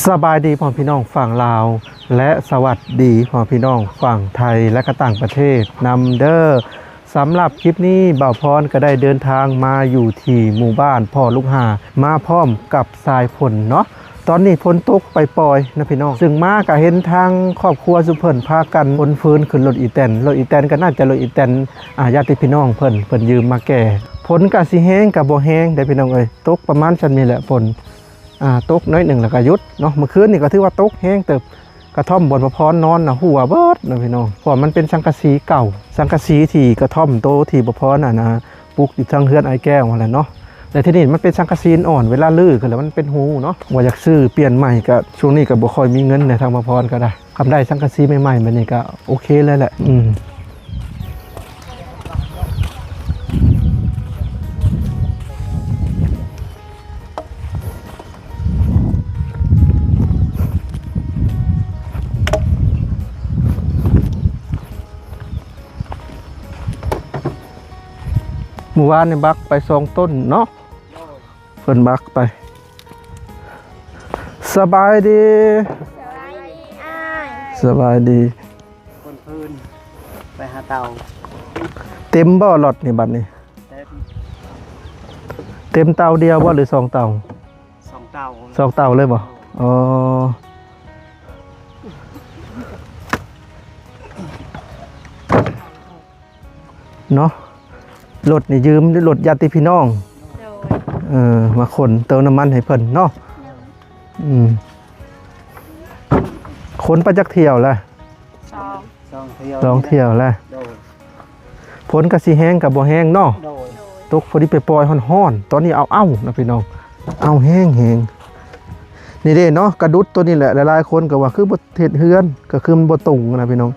สบายดีพ่อพี่น้องฝั่งลาวและสวัสดีพ่อพี่น้องฝั่งไทยและก็ต่างประเทศนำเด้อสำหรับคลิปนี้บ่าวพรก็ได้เดินทางมาอยู่ที่หมู่บ้านพ่อลูกหามาพร้อมกับสายฝนเนาะตอนนี้ฝนตกไปปล่อยนะพี่น้องซึ่งมาก็เห็นทางครอบครัวสุเพิ่นพากันฝนฟื้นขึ้นรถอีแตนก็น่าจะรถอีแตนญาติพี่น้องเพิ่นยืมมาแก่ฝนก็สิแห้งก็บ่แห้งได้พี่น้องเอ้ยตกประมาณซั่นนี่แหละฝนตกน้อยหนึ่งแล้วก็หยุดเนาะเมื่อคืนนี่ก็ถือว่าตกแห้งเติบกระท่อมบนพระพรนอนนะหัวเบิดนะพี่น้องเพราะมันเป็นสังกะสีเก่าสังกะสีที่กระท่อมโตที่พระพรนะปลูกอยู่ทางเฮือนไอ้แก้วอะไรเนาะแต่ที่นี่มันเป็นสังกะสีอ่อนเวลาลื้อกันแล้วมันเป็นหูเนาะว่าอยากซื้อเปลี่ยนใหม่ก็ช่วงนี้ก็บ่ค่อยมีเงินในทางพระพรก็ได้ทำได้สังกะสีใหม่ๆมันนี่ก็โอเคเลยแหละหมู่บ้านในบักไป2 ต้นเนาะเพิ่นบักไปสบายดีสบายดีคนพื้นไปหาเตาเต็มบ่อหลอดนี่บัดนี้เต็มเตาเดียวบ่หรือ2 เตา2 เตา2 เตาเลยบ่อ๋อเนาะรถนี่ยืมรถญาติพี่น้องมาขนเติมน้ำมันให้เพิ่นเนาะขนไปจักเที่ยวแล้ว2 เที่ยวแล้วฝนก็สิแห้งกับบ่แห้งเนาะตกพอดีไปปล่อยฮ้อนๆตอนนี้เอานะพี่น้องเอาแห้งนี่เด้เนาะกระดุดตัวนี้แหละหลายๆคนก็ว่าคือบ่เฮ็ดเฮือนก็คือมันบ่ตรงนะพี่น้อง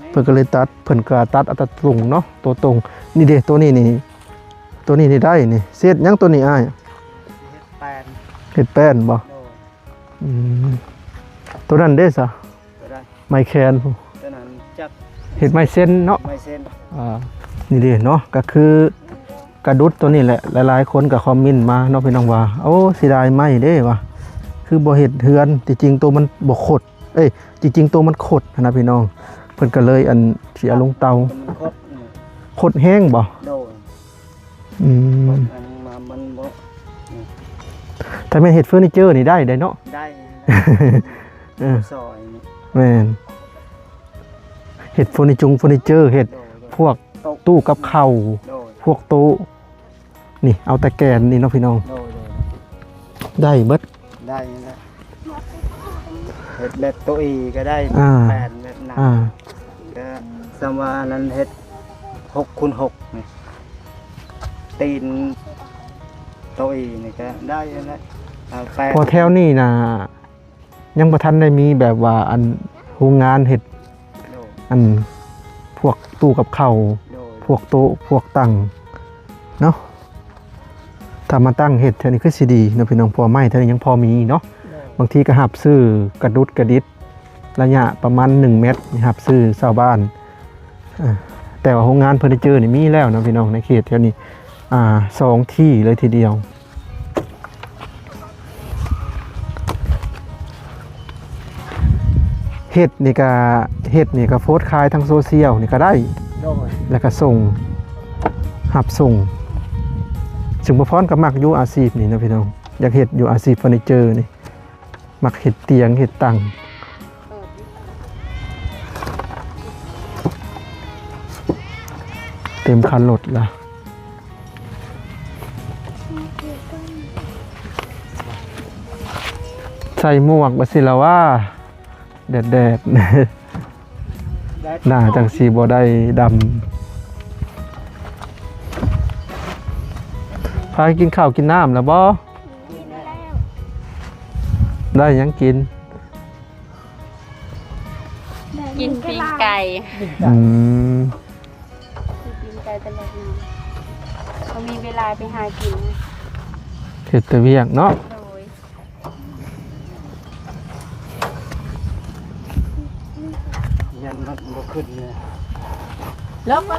เพิ่นก็เลยตัดเพิ่นก็ตัดเอาแต่ตรงเนาะตัวตรงนี่เด้ตัวนี้นี่ได้นี่เศษยังตัวนี้อ้ายเฮ็ดแป้นบ่ตัวนั้นเด้ซะไม้แคนตัวนั้นจักเฮ็ดไม้เส้นเนาะไม้เส้นนี่เด้เนาะก็คือกระดุดตัวนี้แหละหลายๆคนก็คอมเมนต์มาเนาะพี่น้องว่าโอ้เสียดายไม้เด้ว่ะคือบ่เฮ็ดเฮือนจริงๆตัวมันบ่ขดจริงๆตัวมันขดนะพี่น้องเพิ่นก็เลยสิเอาลงเตาขดแห้งบ่มันบ่ถ้าแม่นเฮ็ดเฟอร์นิเจอร์นี่ได้เนาะได้ซอยแม่นเฮ็ดเฟอร์นิเจอร์เฮ็ดพวกตู้กับข้าวพวกโต๊ะนี่เอาแต่แกนนี่เนาะพี่น้องได้เบิดได้นะเฮ็ดแบบโต๊ะอีก็ได้แผ่นแบบหนักก็สมว่านั้นเฮ็ด6x6นี่ตีนโต๊ะอีนี่ก็ได้นะพอแถวนี้นะยังบ่ทันได้มีแบบว่าโรงงานเฮ็ดพวกตู้กับข้าวพวกโต๊ะพวกตั้งเนาะถ้ามาตั้งเฮ็ดแถวนี้คือสิดีเนาะพี่น้องพอไม้แถวนี้ยังพอมีเนาะบางทีก็หับซื้อกระดุดกระดิษระยะประมาณ1 เมตรหับซื้อชาวบ้านแต่ว่าโรงงานเฟอร์นิเจอร์นี่มีแล้วนะพี่น้องในเขตแถวนี้2 ที่เลยทีเดียวเฮ็ดนี่ก็โพสต์ขายทางโซเชียลนี่ก็ได้แล้วก็ส่งหับส่งจึงบ่พรก็มักอยู่อาชีพนี่นะพี่น้องอยากเฮ็ดอยู่อาชีพเฟอร์นิเจอร์นี่มักเฮ็ดเตียงเฮ็ดตั้งเต็มคันรถละใส่หมวกบ่สิละว่าแดดหน้าจังสีบ่ได้ดำพากินข้าวกินน้ำแล้วบ่ได้ยังกินปิ้งไก่ปิ้งไก่ตลอดน้ำเขามีเวลาไปหากินเฮ็ดแต่เวียกเนาะยันมันบ่ขึ้นเลยแล้วก็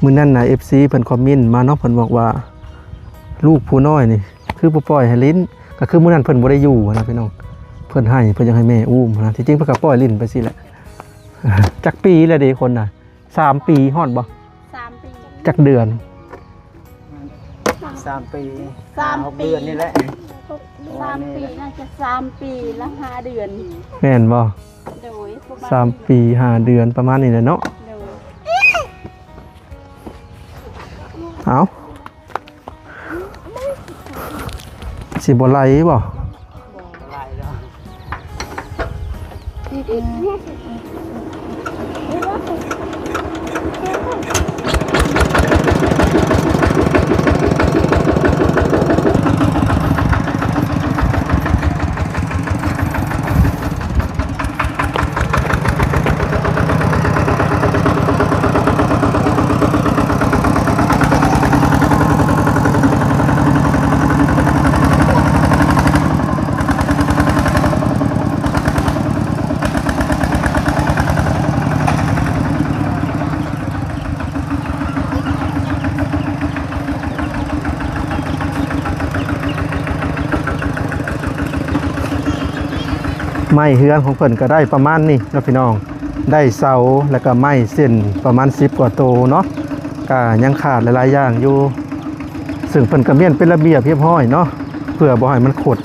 มื้อนั้นน่ะ FC เพิ่นคอมเมนต์มาเนาะเพิ่นบอกว่าลูกผู้น้อยนี่คือบ่ปล่อยให้ลิ้นก็คือมื้อนั้นเพิ่นบ่ได้อยู่นะพี่น้องเพิ่นให้เพิ่นอยากให้แม่อุ้มนะที่จริงเพิ่นก็ปล่อยลิ้นไปสิแหละ จักปีแล้วเด้คนน่ะ3 ปีฮอดบ่ 3 ปี จักเดือน 3 ปี 3 6เดือนนี่แหละ 3 ปีน่าจะ3 ปีและ5 เดือน แม่นบ่ โดยประมาณ 3 ปี5 เดือนประมาณนี้แหละเนาะ โดย เอาสิบ่ไหลบ่ หลายแล้ว ไม้เฮือนของเพิ่นก็ได้ประมาณนี้เนาะพี่น้องได้เสาแล้วก็ไม้เส้นประมาณ10กว่าโตเนาะก็ยังขาดหลายๆอย่างอยู่ซึ่งเพิ่นก็เมียนเป็นระเบียบเรียบร้อยเนาะเพื่อบ่ให้มันขด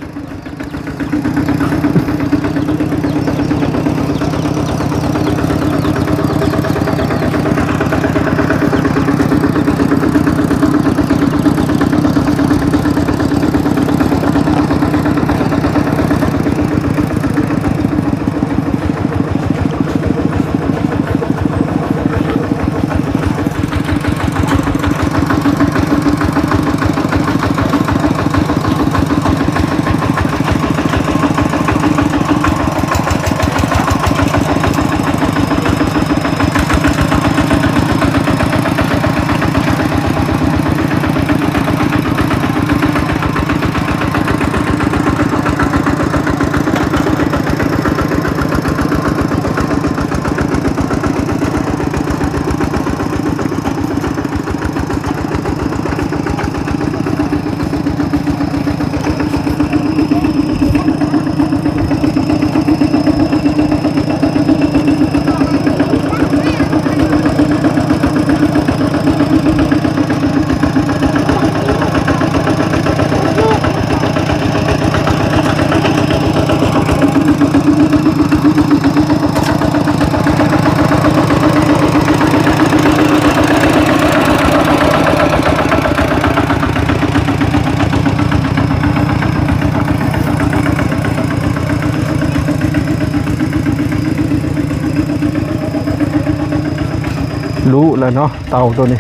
รู้แล้วเนาะเตาตัวนี้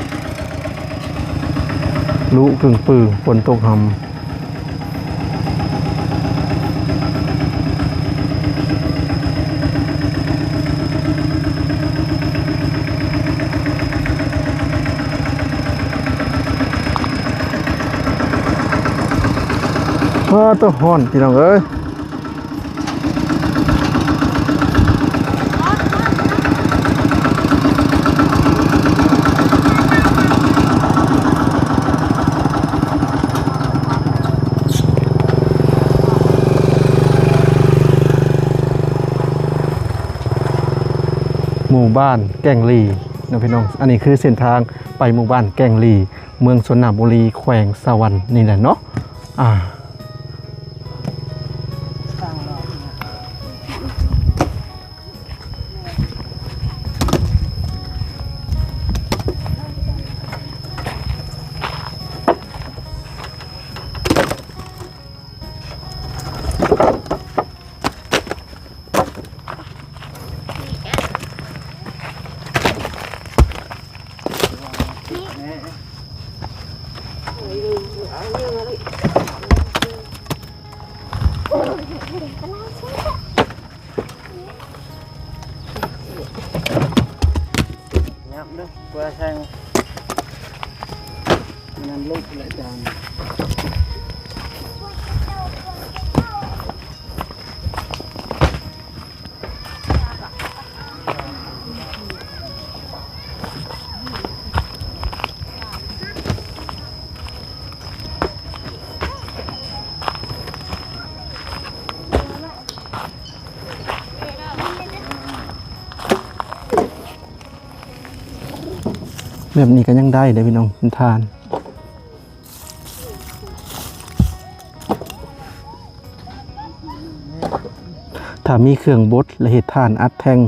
รู้กึ่งปือฝนตกหำตัวฮ้อนพี่น้องเอ้ยหมู่บ้านแก่งลีนะพี่น้องอันนี้คือเส้นทางไปหมู่บ้านแก่งลีเมืองสนามบุรีแขวงสวรรค์นี่แหละเนาะตั้งรอบเนี่ย nhắm đó qua sang làm lúc lại tràn แบบนี้ก็ยังได้เด้อพี่น้องเป็นทาน ถ้ามีเครื่องบดและเห็ดทานอัดแท่ง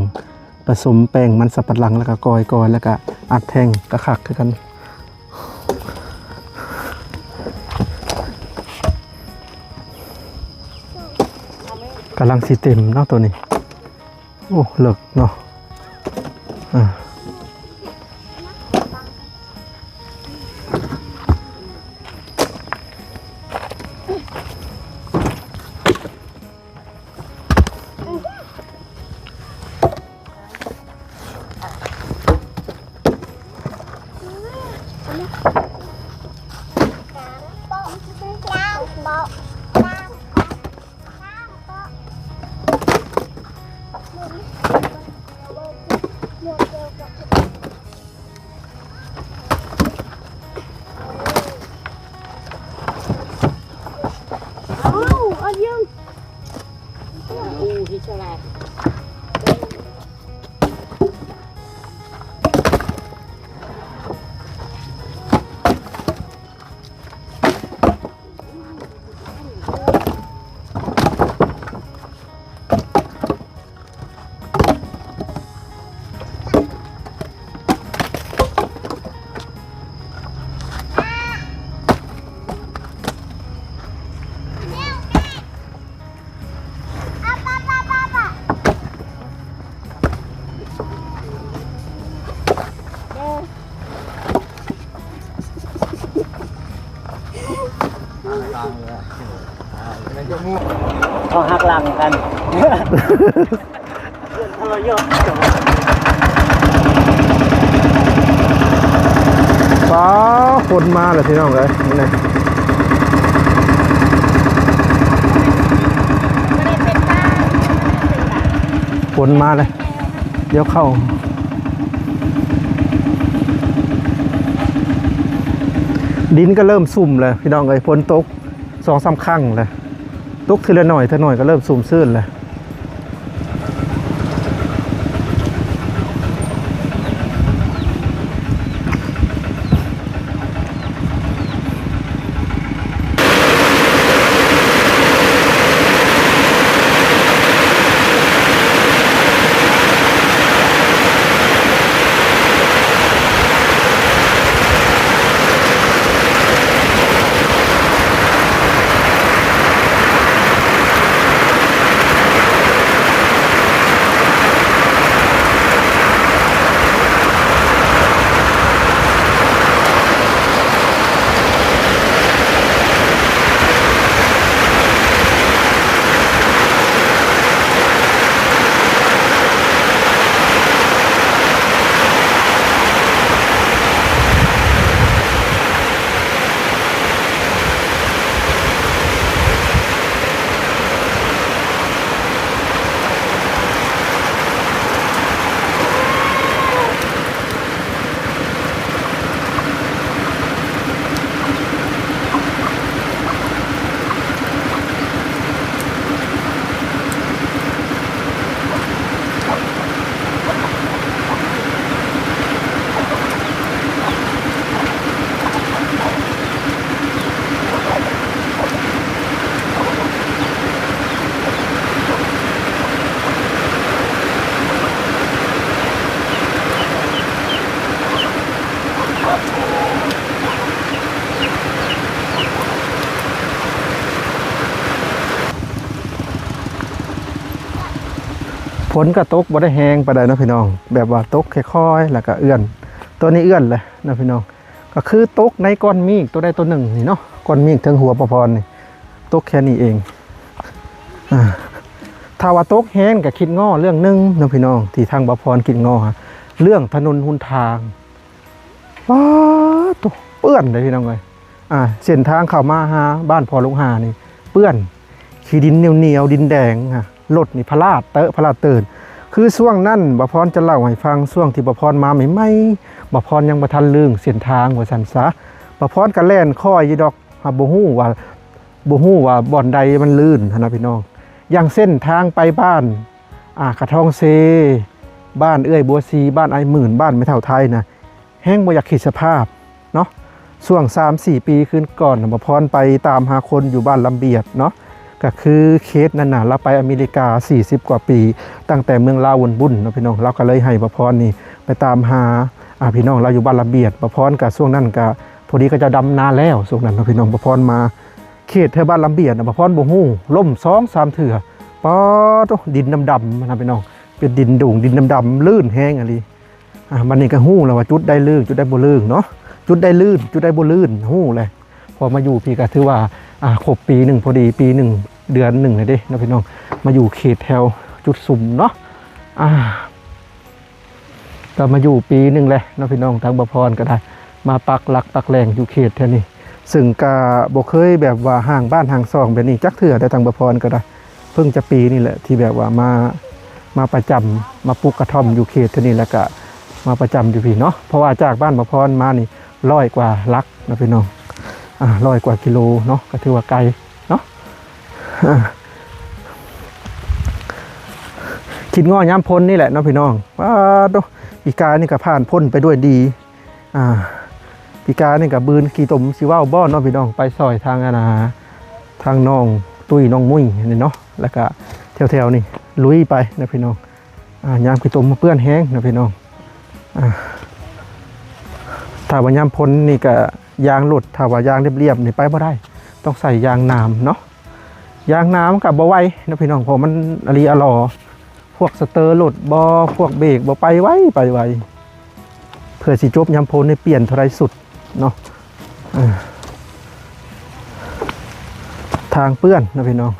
ผสมแป้งมันสับปะหลังแล้วก็กอยแล้วก็อัดแท่งก็คักคือกันกำลังสิเต็มเนาะตัวนี้โอ้เลิกเนาะเขาหักหลังกันทรยศ ฟ้าฝนมาแล้วพี่น้องเลยนี่ฝนมาเลยเดี๋ยวเข้าดินก็เริ่มสุ่มเลยพี่น้องเลยฝนตก2-3 ครั้งเลยตกทีละหน่อยก็เริ่มสุ่มซื่นเลยฝนก็ตกบ่ได้แห้งปานใดเนาะพี่น้องแบบว่าตกค่อยๆแล้วก็เอื้อนตัวนี้เอื้อนเลยนะพี่น้องก็คือตกในก้อนเมฆตัวใดตัวหนึ่งนี่เนาะก้อนเมฆถึงหัวประพรนี่ตกแค่นี้เองถ้าว่าตกแห้งก็คิดง้อเรื่องนึงนะพี่น้องที่ทางประพรคิดง้อเรื่องถนนหนทางว้าตัวเปื้อนเลยพี่น้องเลยเส้นทางเข้ามาหาบ้านพอลุงหานี่เปื้อนขี้ดินเหนียวดินแดงรถนี่พลาดตื่นคือช่วงนั้นบ่พรจะเล่าให้ฟังช่วงที่บ่พรมาใหม่ๆบ่พรยังบ่ทันลืมเส้นทางว่าซั่นซะบ่พรก็แล่นค่อยอยู่ดอกบ่ฮู้ว่าบ่อนใดมันลื่นนะพี่น้องอย่างเส้นทางไปบ้านกระทองเซบ้านเอื้อยบัวซีบ้านไอ้หมื่นบ้านไม่เท่าไทยนะ แห้งบ่อยากคิดสภาพเนาะช่วง 3-4 ปีขึ้นก่อนบ่พรไปตามหาคนอยู่บ้านลำเบียดเนาะก็คือเคสนั่นน่ะเราไปอเมริกา40กว่าปีตั้งแต่เมืองลาววนบุญเนาะพี่น้องเราก็เลยให้บ่พรนี่ไปตามหาพี่น้องเราอยู่บ้านลำเบียดบ่พรก็ช่วงนั้นก็พอดีก็จะดำนาแล้วช่วงนั้นเนาะพี่น้องบ่พรมาเขตแถวบ้านลำเบียดน่ะบ่พรบ่ฮู้ล่ม 2-3 เทื่อป๊อดดินดำๆนะพี่น้องเป็นดินดุ่งดินดำๆลื่นแห้งอะลีมันนี่ก็ฮู้แล้วว่าจุดได้ลื่นจุดได้บ่ลื่นเนาะจุดได้ลื่นจุดได้บ่ลื่นฮู้เลยพอมาอยู่พี่ก็ถือว่าครบปีหนึ่งพอดีปีหนึ่งเดือนหนึ่งเลยเด้นะพี่น้องมาอยู่เขตแถวจุดสุ่มเนาะก็มาอยู่ปีหนึ่งเลยนะพี่น้องทางบ่พรก็ได้มาปักหลักปักแหล่งอยู่เขตแถวนี้ซึ่งก็บ่เคยแบบว่าห่างบ้านห่างซองแบบนี้จักเถื่อได้ทางบ่พรก็ได้เพิ่งจะปีนี่แหละที่แบบว่ามาประจำมาปลูกกระท่อมอยู่เขตแถวนี้แล้วก็มาประจำอยู่พี่เนาะเพราะว่าจากบ้านบ่พรมานี่100 กว่าลักนะพี่น้อง100 กว่ากิโลเนาะก็ถือว่าไกลเนาะคิดง้อย้ำพ้นนี่แหละเนาะพี่น้องว้าดูปีกานี่ก็ผ่านพ้นไปด้วยดีปีกานี่ก็บืนขี่ตมสิว่าวบ้อนเนาะพี่น้องไปซอยทางทางน้องตุ้ยน้องมุ้ยนี่เนาะแล้วก็แถวๆนี่ลุยไปนะพี่น้องยามขี่ตมมาเปื้อนแห้งนะพี่น้องถ้าว่ายามพ้นนี่ก็ยางหลุดถ้าว่ายางเรียบๆนี่ไปบ่ได้ต้องใส่ยางน้ำเนาะยางน้ำกับบ่ไหวนะพี่น้องเพราะมันอลีอลอพวกสเตอร์หลุดบ่พวกเบรกบ่ไปไวเพื่อสิจบยามพ้นนี่เปลี่ยนเท่าไรสุดเนาะทางเปื้อนนะพี่น้อง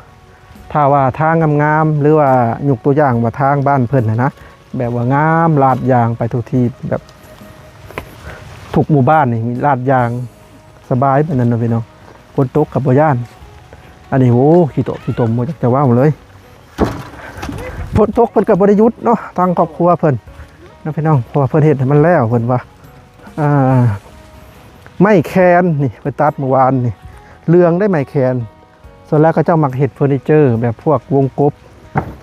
ถ้าว่าทางงามๆหรือว่ายกตัวอย่างว่าทางบ้านเพิ่นนะแบบว่างามลาดยางไปทุกทีแบบทุกหมู่บ้านนี่มีลาดยางสบายแบบนั้นนะพี่น้องฝนตกกับบ่ย่านอันนี้โอ้ขี้ตมบ่จะว่าหมดเลยฝนตกเพิ่นก็บ่ได้หยุดเนาะทางครอบครัวเพิ่นนะพี่น้องเพราะว่าเพิ่นเฮ็ดให้มันแล้วเพิ่นว่าไม้แคนนี่ไปตัดเมื่อวานนี่เรืองได้ไม้แคนส่วนแล้วก็เจ้ามักเฮ็ดเฟอร์นิเจอร์แบบพวกวงกบ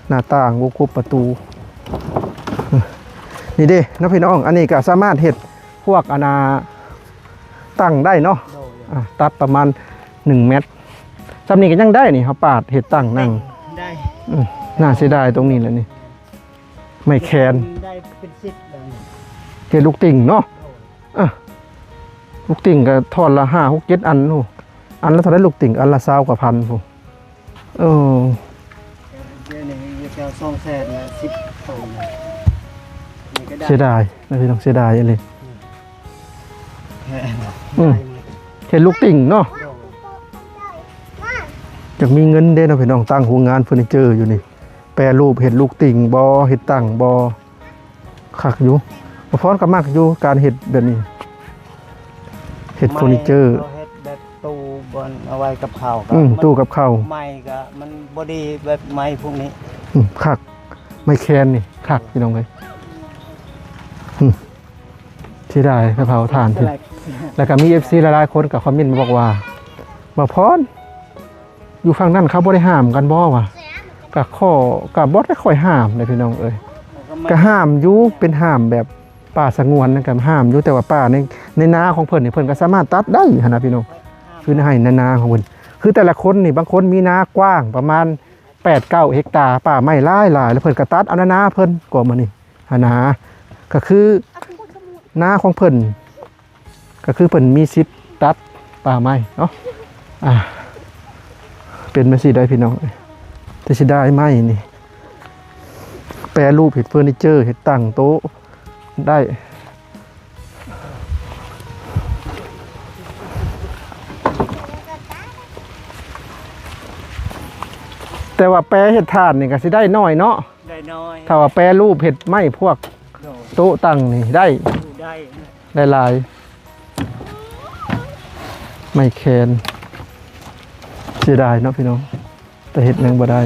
หน้าต่างวงกบประตูนี่เด้นะพี่น้องอันนี้ก็สามารถเฮ็ดพวกตั้งได้เนาะตัดประมาณ1 เมตรจำนี้ก็ยังได้นี่เขาปาดเห็ดตั้งนั่งได้น่าเสียดายตรงนี้แหละนี่ไม่แคนได้เป็น10เลยเห็ดลูกติ่งเนาะลูกติ่งก็ทอดละ5-6-7 อันนู่อันละเท่าไรลูกติ่งอันละ20 กว่าพันพูเดี๋ยวนี้จะ200,000นะ10 ต้นนี่ก็ได้เสียดายนะพี่น้องเสียดายเลยเห็ดลูกติ่งเนาะอยากมีเงินเด้นะพี่น้องตั้งโรงงานเฟอร์นิเจอร์อยู่นี่แปรรูปเห็ดลูกติ่งบอเห็ดตั้งบอคักอยู่พร้อมกับมากอยู่การเห็ดแบบนี้เห็ดเฟอร์นิเจอร์เห็ดแบบตู้บนเอาไว้กับข้าวตู้กับข้าวไม้ก็มันบอดีแบบไม้พวกนี้คักไม่แคนนี่คักพี่น้องเลยที่ได้กระเพราถ่านที่แล้วก็มี FC หลายๆคนกับคอมเมนต์มาบอกว่าบ่พรอยู่ฝั่งนั้นเขาบ่ได้ห้ามกันบ่วะกับข้อกับบอสได้ค่อยห้ามเลยพี่น้องเอ้ยก็ห้ามอยู่เป็นห้ามแบบป่าสงวนนะครับห้ามอยู่แต่ว่าป่าในนาของเพิ่นนี่เพิ่นก็สามารถตัดได้นะพี่น้องคือในนาของเพิ่นคือแต่ละคนนี่บางคนมีนากว้างประมาณ 8-9 เฮกตาร์ป่าไม้หลายแล้วเพิ่นก็ตัดเอานาเพิ่นก็มานี่นาก็คือนาของเพิ่นก็คือเพิ่นมีสิทธิ์ตัดป่าไม้เนาะเป็นมาสิได้พี่น้องแต่สิได้ไม้นี่แปรรูปเห็ดเฟอร์นิเจอร์เห็ดตั้งโต๊ะได้แต่ว่าแปรเห็ดถ่านนี่ก็สิได้น้อยเนาะได้น้อยถ้าว่าแปรรูปเห็ดไม้พวกโต๊ะตั้งนี่ได้หลายไม่แคนเสียดายเนาะพี่น้องแต่เห็ดยังบ่ได้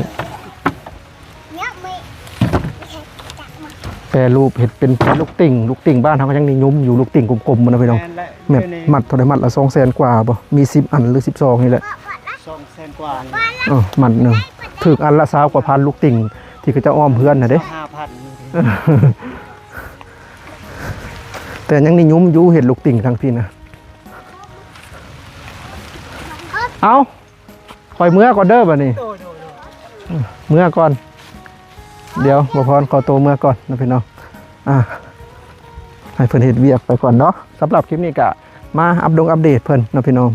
แปรรูปเห็ดเป็นลูกติ่งบ้านเขาก็ยังนิยมอยู่ลูกติ่งกลมๆมันนะพี่น้องแบบมัดเท่าไรมัดละ200,000 กว่าบ่มี10 อันหรือ12นี่แหละ200,000 กว่ามัดหนึ่งถึกอันละ20 กว่าพันลูกติ่งที่เขาจะอ้อมเพื่อนนะเด้ 5,000 แต่ยังนิยมอยู่เห็ดลูกติ่งทางพี่นะเอาคอยเมื่อก่อนเด้อบ่นี่เมื่อก่อนเดี๋ยวบ่พรขอตัวเมื่อก่อนนะพี่น้องให้เพิ่นเฮ็ดเวียกไปก่อนเนาะสำหรับคลิปนี้ก็มาอัปเดตเพิ่นนะพี่น้อง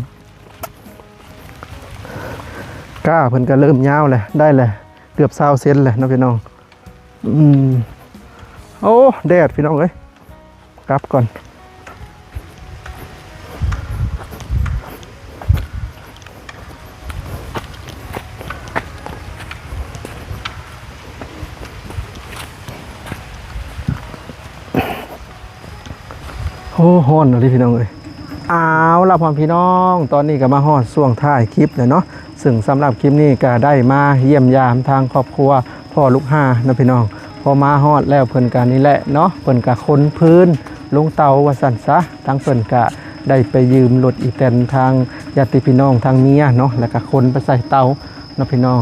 ก้าเพิ่นก็เริ่มยาวเลยได้เลยเกือบ20 เซนเลยนะพี่น้องโอ้แดดพี่น้องเอ้ยกลับก่อนโอ้ฮ้อนเลยพี่น้องเอ้ยเอาล่ะพ่อพี่น้องตอนนี้ก็มาฮอดช่วงท้ายคลิปเลยเนาะซึ่งสำหรับคลิปนี้ก็ได้มาเยี่ยมยามทางครอบครัวพ่อลูกห้านะพี่น้องพอมาฮอดแล้วเพิ่นก็นี่แหละเนาะเพิ่นก็ค้นพื้นลงเตาว่าสั่นซะทั้งเพิ่นก็ได้ไปยืมรถอีแตนทางญาติพี่น้องทางเมียเนาะแล้วก็คนไปใส่เตานะพี่น้อง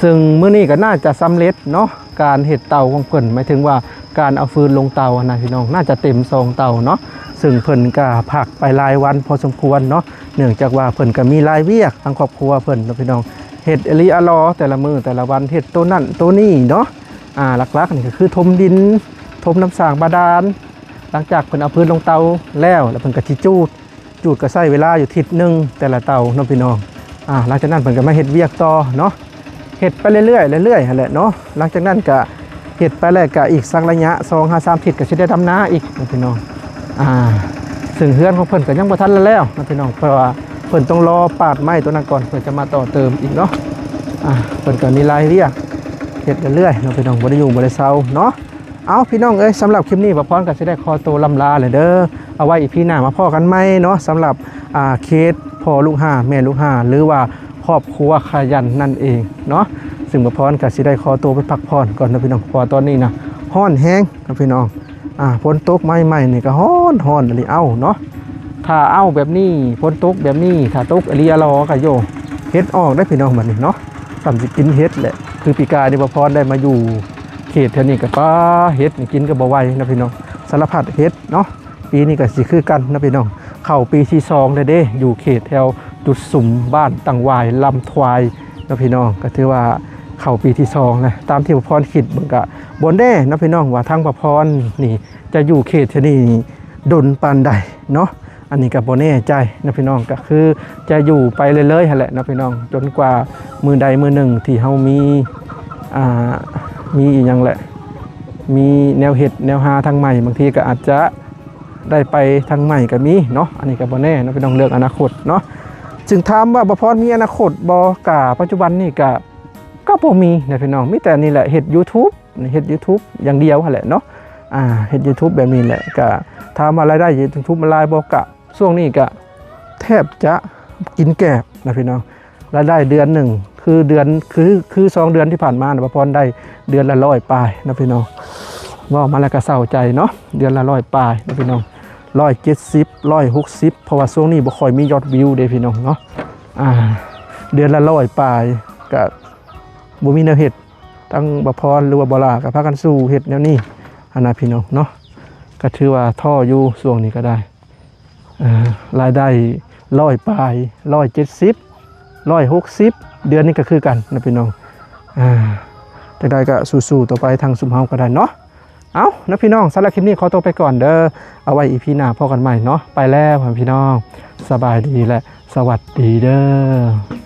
ซึ่งมื้อนี้ก็น่าจะสำเร็จเนาะการเฮ็ดเตาของเพิ่นหมายถึงว่าการเอาฟืนลงเตานะพี่น้องน่าจะเต็ม2 เตาเนาะซึ่งเพิ่นก็พักไปหลายวันพอสมควรเนาะเนื่องจากว่าเพิ่นก็มีรายเวียกทางครอบครัวเพิ่นนะพี่น้องเฮ็ดอลีอลอแต่ละมือแต่ละวันเฮ็ดตัวนั่นตัวนี้เนาะหลักๆนี่ก็คือถมดินถมน้ำสร้างบาดาลหลังจากเพิ่นเอาพื้นลงเตาแล้วเพิ่นก็สิจูดก็ใช้เวลาอยู่ทิศนึงแต่ละเตาเนาะพี่น้องหลังจากนั้นเพิ่นก็มาเฮ็ดเวียกต่อเนาะเฮ็ดไปเรื่อยๆหั่นแหละเนาะหลังจากนั้นก็เฮ็ดไปแล้วก็อีกสักระยะ 2-3 ทิศก็สิได้ดำนาอีกนะพี่น้องซึ่งเฮือนของเพิ่นก็ยังบ่ทันแล้วนะพี่น้องเพราะว่าเพิ่นต้องรอปาดไม้ตัวนั้นก่อนเพื่อจะมาต่อเติมอีกเนาะเพิ่นก็มีรายเรียกเฮ็ดเรื่อยๆเนาะพี่น้องบ่ได้อยู่บ่ได้เซาเนาะเอาพี่น้องเอ้ยสำหรับคลิปนี้บ่พรก็สิได้ขอตัวลำลาเลยเด้อเอาไว้อีพีหน้ามาพ้อกันใหม่เนาะสำหรับเคสพ่อลูกห้าแม่ลูกห้าหรือว่าครอบครัวขยันนั่นเองเนาะซึ่งบ่พรก็สิได้ขอตัวไปพักผ่อนก่อนนะพี่น้องเพราะตอนนี้นะร้อนแฮงนะพี่น้องฝนตกใหม่ๆนี่ก็ร้อนอะไรเนาะถ้าเอาแบบนี้ฝนตกแบบนี้ถ้าตกอลีอลอก็โยเฮ็ดออกได้พี่น้องบัดนี้เนาะสำสิกินเฮ็ดแหละคือปีกาที่บ่พรได้มาอยู่เขตแถวนี้ก็ป้าเฮ็ดนี่กินก็บ่ไหวนะพี่น้องสารพัดเฮ็ดเนาะปีนี้ก็สิคือกันนะพี่น้องเข้าปีที่2เลยเด้อยู่เขตแถวจุดสุ่มบ้านตังวายลำทวายนะพี่น้องก็ถือว่าเข้าปีที่2นะตามที่บ่พรคิดเบิ่งก็บ่แน่นะพี่น้องว่าทางบ่พรนี่จะอยู่เขตแถวนี้ดนปานใดเนาะอันนี้ก็บ่แน่ใจนะพี่น้องก็คือจะอยู่ไปเรื่อยๆหั่นแหละนะพี่น้องจนกว่ามือใดมือหนึ่งที่เฮามีอีกอย่างแหละมีแนวเห็ดแนวหาทางใหม่บางทีก็อาจจะได้ไปทางใหม่ก็มีเนาะอันนี้ก็บ่แน่นะพี่น้องเรื่องอนาคตเนาะจึงถามว่าบ่พรมีอนาคตบ่กะปัจจุบันนี่ก็บ่มีนะพี่น้องมีแต่นี่แหละเฮ็ด YouTube อย่างเดียวหั่นแหละเนาะเฮ็ด YouTube แบบนี้แหละก็ถามว่ารายได้ YouTube มันหลายบ่กะช่วงนี้ก็แทบจะกินแกบนะพี่น้องรายได้เดือนหนึ่งคือ2 เดือนที่ผ่านมาบ่พรได้เดือนละ100ปลายนะพี่น้องว่ามาแล้วก็เศร้าใจเนาะเดือนละ100ปลายนะพี่น้อง170 160เพราะว่าช่วงนี้บ่ค่อยมียอดวิวเด้พี่น้องเนาะเดือนละ100ปลายก็บ่มีแนวเฮ็ดทั้งบ่พรหรือว่าบ่ลาก็พากันสู้เฮ็ดแนวนี้นะพี่น้องเนาะก็ถือว่าท่ออยู่ช่วงนี้ก็ได้รายได้100ปลาย170 160เดือนนี้ก็คือกันนะพี่น้องแต่ได้ก็สู้ๆต่อไปทางซุมเฮาก็ได้เนาะเอานะพี่น้องสำหรับคลิปนี้ขอตัวไปก่อนเด้อเอาไว้อีพีหน้าพบกันใหม่เนาะไปแล้วพี่น้องสบายดีและสวัสดีเด้อ